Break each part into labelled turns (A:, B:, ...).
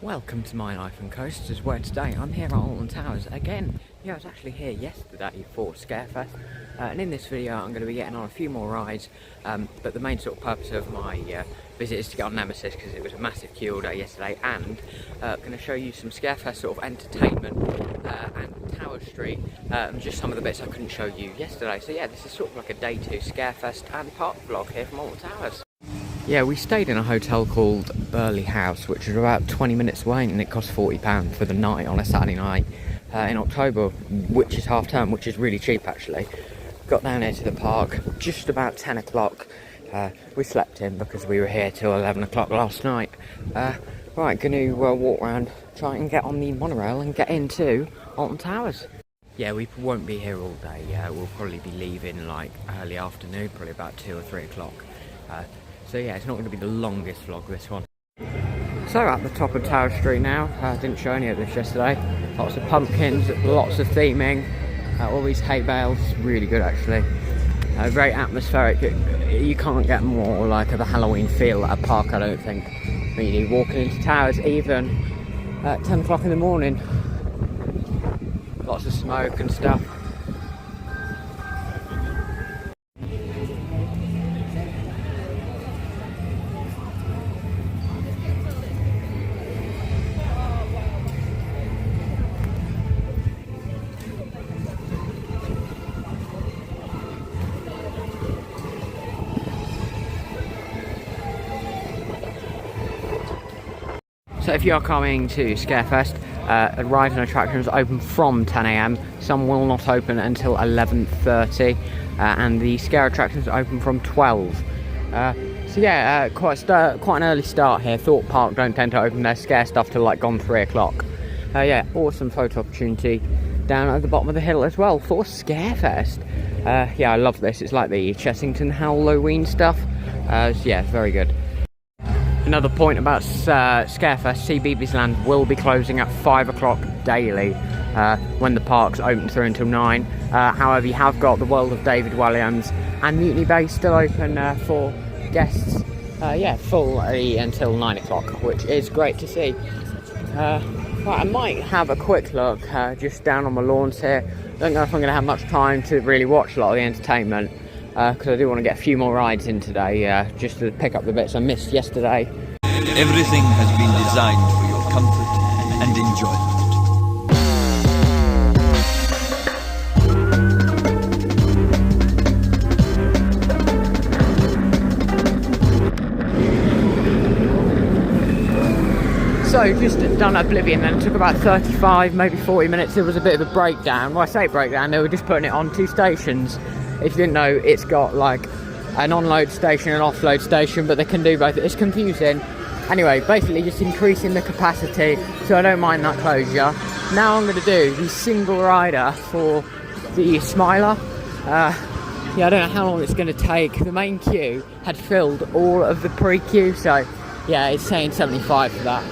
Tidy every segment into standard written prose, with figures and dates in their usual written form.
A: Welcome to my life and coasters, where today I'm here at Alton Towers again. Yeah, I was actually here yesterday for Scarefest, and in this video I'm going to be getting on a few more rides, but the main sort of purpose of my visit is to get on Nemesis because it was a massive queue all day yesterday, and going to show you some Scarefest sort of entertainment and Tower Street, just some of the bits I couldn't show you yesterday. So yeah, this is sort of like a day 2 Scarefest and park vlog here from Alton Towers. Yeah, we stayed in a hotel called Burley House, which is about 20 minutes away, and it cost £40 for the night on a Saturday night in October, which is half term, which is really cheap actually. Got down here to the park just about 10 o'clock. We slept in because we were here till 11 o'clock last night. Right, going to walk around, try and get on the monorail and get into Alton Towers. Yeah, we won't be here all day. We'll probably be leaving like early afternoon, probably about 2 or 3 o'clock. So yeah, it's not going to be the longest vlog, this one. So at the top of Tower Street now, didn't show any of this yesterday. Lots of pumpkins, lots of theming, all these hay bales, really good actually. Very atmospheric, you can't get more like of a Halloween feel at a park, I don't think. Really, walking into Towers even at 10 o'clock in the morning. Lots of smoke and stuff. So if you're coming to Scarefest, rides and attractions open from 10 AM. Some will not open until 11:30, and the scare attractions open from 12. So yeah, quite an early start here. Thorpe Park don't tend to open their scare stuff till like gone 3 o'clock. Yeah, awesome photo opportunity down at the bottom of the hill as well for Scarefest. Yeah, I love this. It's like the Chessington Halloween stuff. Yeah, very good. Another point about Scarefest, CBeebies Land will be closing at 5 o'clock daily when the park's open through until 9. However, you have got the World of David Walliams and Mutiny Bay still open for guests, yeah, fully until 9 o'clock, which is great to see. Right, I might have a quick look just down on my lawns here. Don't know if I'm going to have much time to really watch a lot of the entertainment, because I do want to get a few more rides in today, just to pick up the bits I missed yesterday.
B: Everything has been designed for your comfort and enjoyment.
A: So just done Oblivion, then it took about 35, maybe 40 minutes. There was a bit of a breakdown. Well, I say breakdown, they were just putting it on 2 stations. If you didn't know, it's got like an onload station and offload station, but they can do both. It's confusing. Anyway, basically just increasing the capacity, so I don't mind that closure. Now I'm going to do the single rider for the Smiler. Yeah, I don't know how long it's going to take. The main queue had filled all of the pre-queue, so yeah, it's saying 75 for that.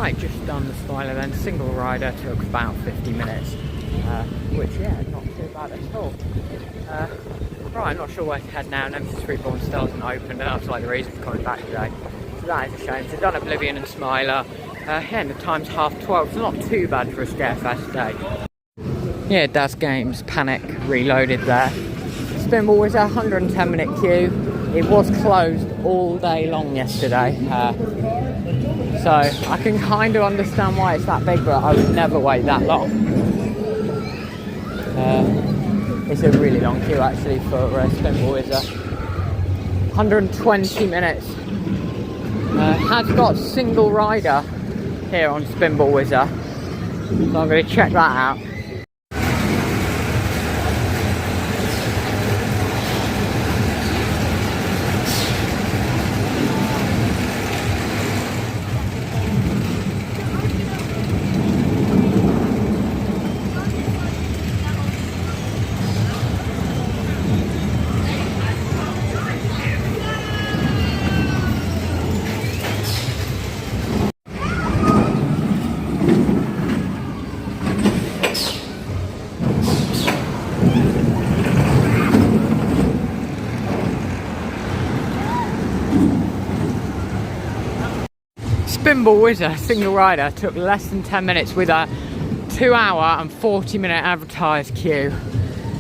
A: Right, just done the spoiler then. Single rider took about 50 minutes, which, yeah, not too bad at all. Right, I'm not sure where to head now. Nemesis Reborn still hasn't opened, and that's like the reason for coming back today. So that is a shame. So done Oblivion and Smiler. Yeah, and the time's 12:30, so not too bad for a Scarefest day. Yeah, Das Games Panic Reloaded there. Spinball was a 110-minute queue. It was closed all day long yesterday. So I can kind of understand why it's that big, but I would never wait that long. It's a really long queue actually for Spinball Whizzer. 120 minutes. Has got single rider here on Spinball Whizzer, so I'm going to check that out. Spinball Whizzer single rider took less than 10 minutes with a 2 hour and 40-minute advertised queue.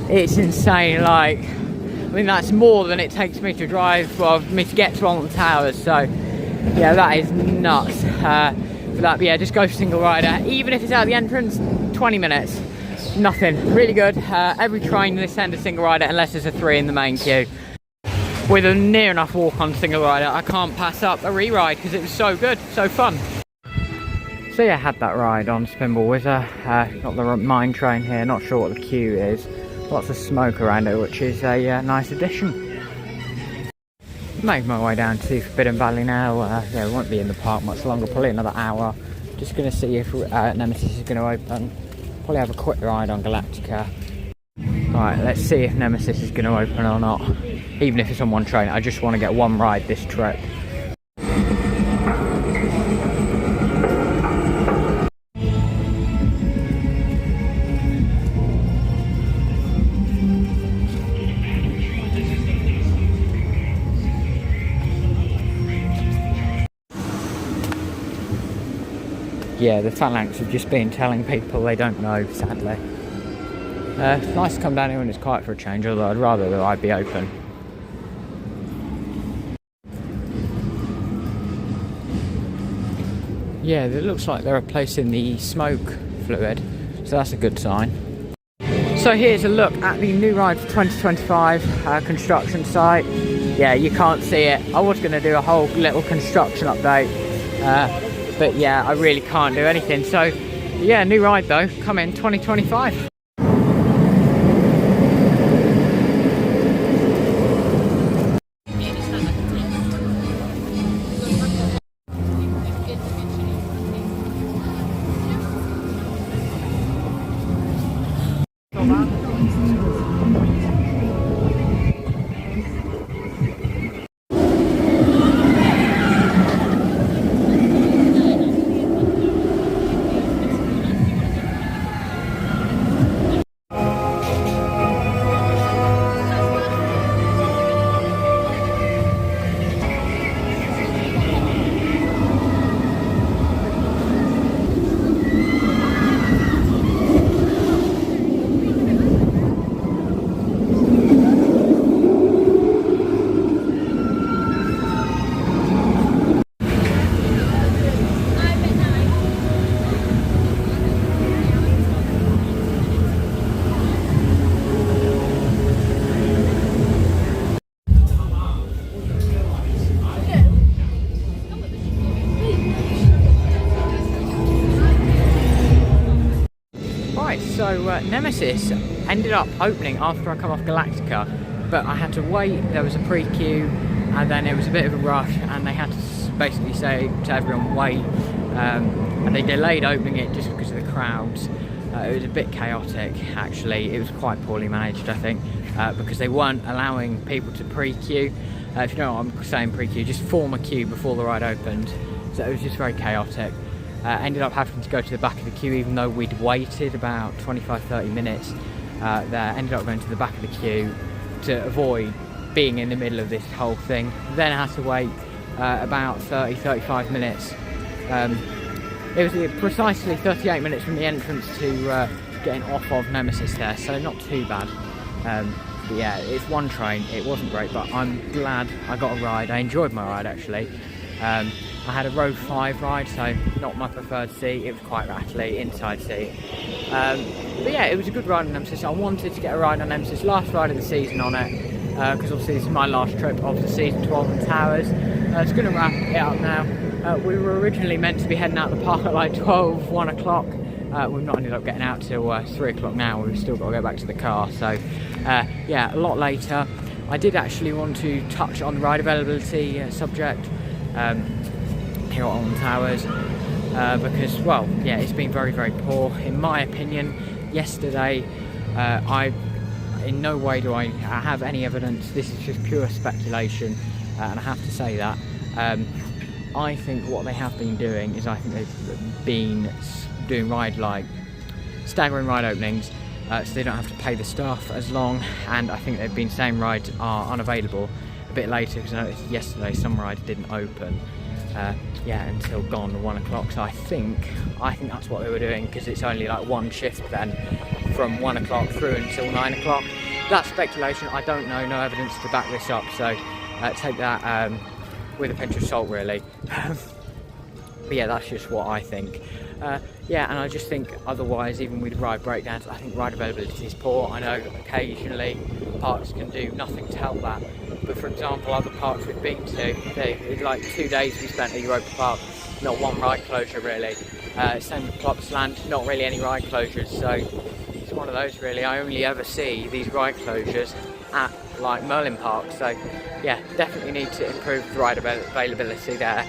A: It's insane. Like, I mean, that's more than it takes me to drive, well, me to get to Alton Towers. So yeah, that is nuts. For that, but yeah, just go for single rider. Even if it's out the entrance, 20 minutes, nothing. Really good. Every train they send a single rider unless there's a 3 in the main queue. With a near enough walk on single rider, I can't pass up a re-ride because it was so good, so fun. So yeah, I had that ride on Spinball Whizzer. Got the mine train here, not sure what the queue is. Lots of smoke around it, which is a nice addition. Made my way down to Forbidden Valley now. Yeah, we won't be in the park much longer, probably another hour. Just going to see if Nemesis is going to open. Probably have a quick ride on Galactica. Right, let's see if Nemesis is going to open or not. Even if it's on one train, I just want to get one ride this trip. Yeah, the Phalanx have just been telling people they don't know, sadly. It's nice to come down here when it's quiet for a change, although I'd rather that I'd be open. Yeah, it looks like they're replacing the smoke fluid, so that's a good sign. So here's a look at the new ride for 2025 construction site. Yeah, you can't see it. I was going to do a whole little construction update, but yeah, I really can't do anything. So yeah, new ride though, coming 2025. So Nemesis ended up opening after I come off Galactica, but I had to wait. There was a pre-queue, and then it was a bit of a rush, and they had to basically say to everyone wait, and they delayed opening it just because of the crowds. It was a bit chaotic actually. It was quite poorly managed, I think, because they weren't allowing people to pre-queue. If you know what I'm saying, pre-queue, just form a queue before the ride opened. So it was just very chaotic. Ended up having to go to the back of the queue even though we'd waited about 25-30 minutes there. Ended up going to the back of the queue to avoid being in the middle of this whole thing. Then I had to wait about 30-35 minutes. It was precisely 38 minutes from the entrance to getting off of Nemesis there, so not too bad. But yeah, it's one train. It wasn't great, but I'm glad I got a ride. I enjoyed my ride actually. I had a row 5 ride, so not my preferred seat. It was quite rattly, inside seat. But yeah, it was a good ride on Nemesis. I wanted to get a ride on Nemesis, last ride of the season on it, because obviously this is my last trip of the season to Alton Towers. It's going to wrap it up now. We were originally meant to be heading out the park at like 1 o'clock. We've not ended up getting out till 3 o'clock now. We've still got to go back to the car, so yeah, a lot later. I did actually want to touch on the ride availability subject here at Alton Towers, because, well, yeah, it's been very, very poor in my opinion. Yesterday, in no way do I have any evidence. This is just pure speculation, and I have to say that. I think what they have been doing is, I think they've been doing staggering ride openings, so they don't have to pay the staff as long, and I think they've been saying rides are unavailable a bit later, because I noticed yesterday some rides didn't open yeah, until gone 1 o'clock. So I think that's what they were doing, because it's only like one shift then from 1 o'clock through until 9 o'clock. That's speculation. I don't know, no evidence to back this up, so take that with a pinch of salt really. But yeah, that's just what I think. Yeah, and I just think otherwise, even with ride breakdowns, I think ride availability is poor. I know occasionally parks can do nothing to help that, but for example, other parks we've been to, like 2 days we spent at Europa Park, not one ride closure really. Same with Plopsland, not really any ride closures, so it's one of those really. I only ever see these ride closures at like Merlin Park, so yeah, definitely need to improve the ride availability there,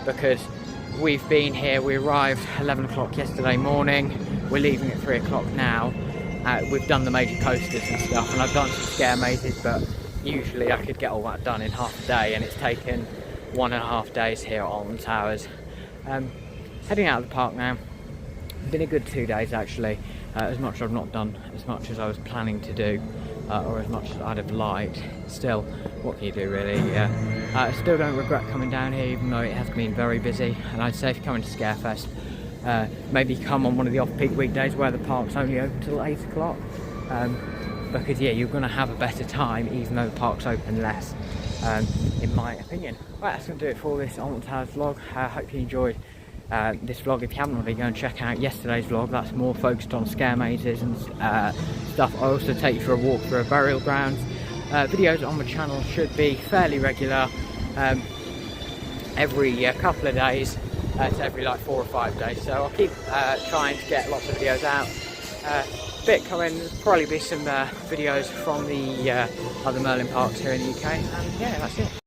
A: because we've been here, we arrived 11 o'clock yesterday morning, we're leaving at 3 o'clock now. We've done the major coasters and stuff, and I've done some scare mazes, but usually I could get all that done in half a day, and it's taken 1.5 days here at Alton Towers. Heading out of the park now. Been a good 2 days actually. As much as I've not done as much as I was planning to do, or as much as I'd have liked. Still, what can you do really? I still don't regret coming down here, even though it has been very busy. And I'd say if you're coming to Scarefest, maybe come on one of the off-peak weekdays where the park's only open till 8 o'clock. Because yeah, you're going to have a better time even though the park's open less, in my opinion. Right, that's going to do it for this Alton Towers vlog. I hope you enjoyed this vlog. If you haven't already, go and check out yesterday's vlog. That's more focused on scare mazes and stuff. I also take you for a walk through burial grounds. Videos on the channel should be fairly regular, every couple of days, to every like 4 or 5 days. So I'll keep trying to get lots of videos out. Bit coming, probably be some videos from the other Merlin parks here in the UK, and yeah, that's it.